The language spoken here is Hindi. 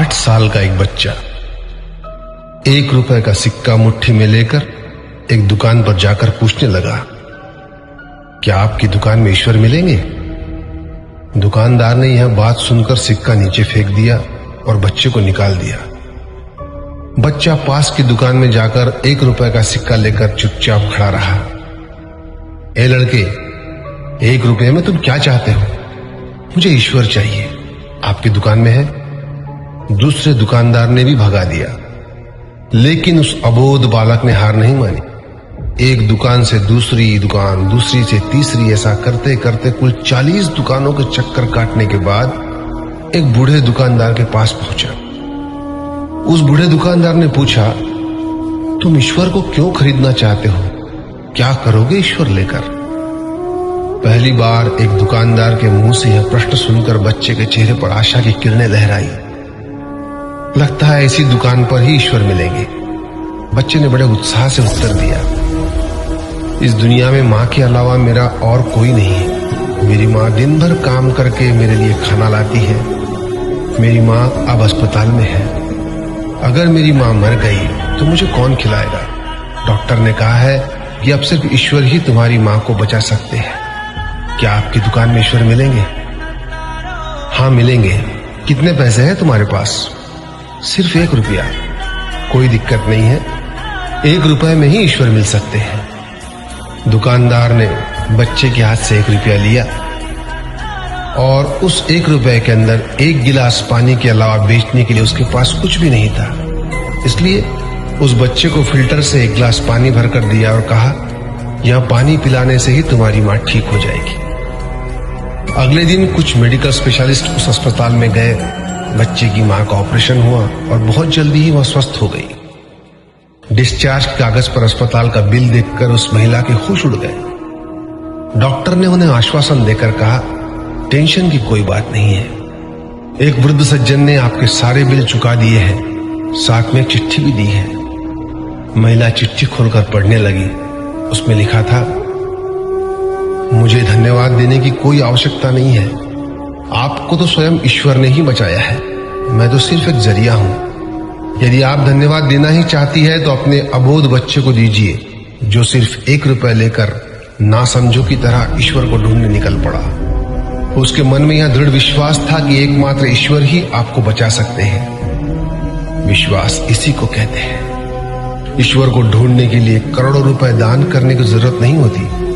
8 साल का एक बच्चा 1 रुपए का सिक्का मुट्ठी में लेकर एक दुकान पर जाकर पूछने लगा, क्या आपकी दुकान में ईश्वर मिलेंगे? दुकानदार ने यह बात सुनकर सिक्का नीचे फेंक दिया और बच्चे को निकाल दिया। बच्चा पास की दुकान में जाकर 1 रुपए का सिक्का लेकर चुपचाप खड़ा रहा। ए लड़के, 1 रुपए में तुम क्या चाहते हो? मुझे ईश्वर चाहिए, आपकी दुकान में है। दूसरे दुकानदार ने भी भगा दिया, लेकिन उस अबोध बालक ने हार नहीं मानी। एक दुकान से दूसरी दुकान, दूसरी से तीसरी, ऐसा करते करते कुल 40 दुकानों के चक्कर काटने के बाद एक बूढ़े दुकानदार के पास पहुंचा। उस बूढ़े दुकानदार ने पूछा, तुम ईश्वर को क्यों खरीदना चाहते हो? क्या करोगे ईश्वर लेकर? पहली बार एक दुकानदार के मुंह से यह प्रश्न सुनकर बच्चे के चेहरे पर आशा की किरणें लहराई। लगता है इसी दुकान पर ही ईश्वर मिलेंगे। बच्चे ने बड़े उत्साह से उत्तर दिया, इस दुनिया में माँ के अलावा मेरा और कोई नहीं है। मेरी माँ दिन भर काम करके मेरे लिए खाना लाती है। मेरी माँ अब अस्पताल में है। अगर मेरी माँ मर गई तो मुझे कौन खिलाएगा? डॉक्टर ने कहा है कि अब सिर्फ ईश्वर ही तुम्हारी माँ को बचा सकते हैं। क्या आपकी दुकान में ईश्वर मिलेंगे? हाँ मिलेंगे। कितने पैसे हैं तुम्हारे पास? सिर्फ 1 रुपया। कोई दिक्कत नहीं है, 1 रुपए में ही ईश्वर मिल सकते हैं। दुकानदार ने बच्चे के हाथ से 1 रुपया लिया और उस 1 रुपए के अंदर 1 गिलास पानी के अलावा बेचने के लिए उसके पास कुछ भी नहीं था। इसलिए उस बच्चे को फिल्टर से 1 गिलास पानी भरकर दिया और कहा, यह पानी पिलाने से ही तुम्हारी माँ ठीक हो जाएगी। अगले दिन कुछ मेडिकल स्पेशलिस्ट उस अस्पताल में गए। बच्चे की मां का ऑपरेशन हुआ और बहुत जल्दी ही वह स्वस्थ हो गई। डिस्चार्ज कागज पर अस्पताल का बिल देखकर उस महिला के होश उड़ गए। डॉक्टर ने उन्हें आश्वासन देकर कहा, टेंशन की कोई बात नहीं है। एक वृद्ध सज्जन ने आपके सारे बिल चुका दिए हैं, साथ में एक चिट्ठी भी दी है। महिला चिट्ठी खोलकर पढ़ने लगी। उसमें लिखा था, मुझे धन्यवाद देने की कोई आवश्यकता नहीं है। आपको तो स्वयं ईश्वर ने ही बचाया है। मैं तो सिर्फ एक जरिया हूं। यदि आप धन्यवाद देना ही चाहती है तो अपने अबोध बच्चे को दीजिए, जो सिर्फ 1 रुपए लेकर नासमझों की तरह ईश्वर को ढूंढने निकल पड़ा। उसके मन में यह दृढ़ विश्वास था कि एकमात्र ईश्वर ही आपको बचा सकते हैं। विश्वास इसी को कहते हैं। ईश्वर को ढूंढने के लिए करोड़ों रुपए दान करने की जरूरत नहीं होती।